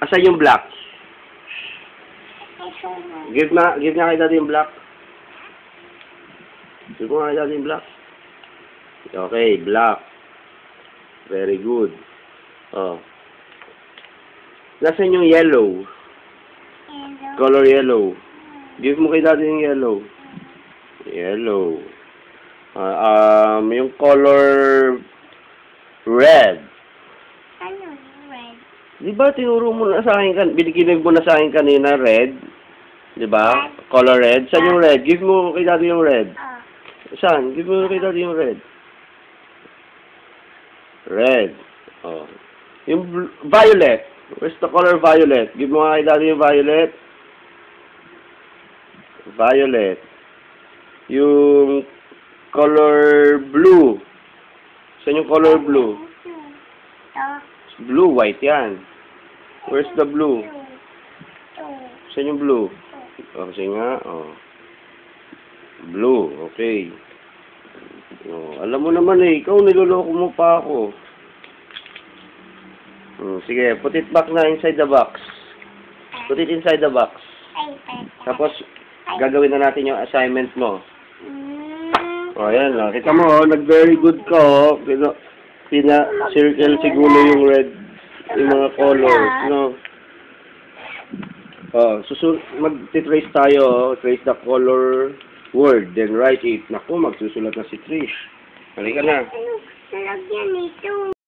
Asan yung black? Ito mo. Give na kay daddy yung black. Give mo kay daddy yung black. Okay, black. Very good. Oh. Nasaan yung yellow? Hello. Color yellow. Give mo kay daddy yung yellow. Yellow. Yung color red. Ano yung red? Di ba tinuro mo na sa akin, binikinig mo na sa akin kanina, red? Di ba? Color red. Saan yung red? Give mo kay daddy yung red. Oh. Saan? Give mo kay daddy yung red. Red. Oh. Yung violet. Where's the color violet? Give mo kay daddy yung violet. Violet. Yung color blue. Saan yung color blue? Ito. Blue, white yan. Where's the blue? Ito. Saan yung blue? Oh, kasi nga, oh. Blue, okay. Oh, alam mo naman eh, ikaw niloloko mo pa ako. Sige, put it back na inside the box. Put it inside the box. Tapos, gagawin na natin yung assignment mo. O, ayan, nakita mo, nag-very good ka, oh. Pina-circle siguro yung red, yung mga colors, no? Oh, mag-trace tayo, oh. Trace the color word, then write it. Naku, magsusulat na si Trish. Halika na. Ano? Nalagyan ito.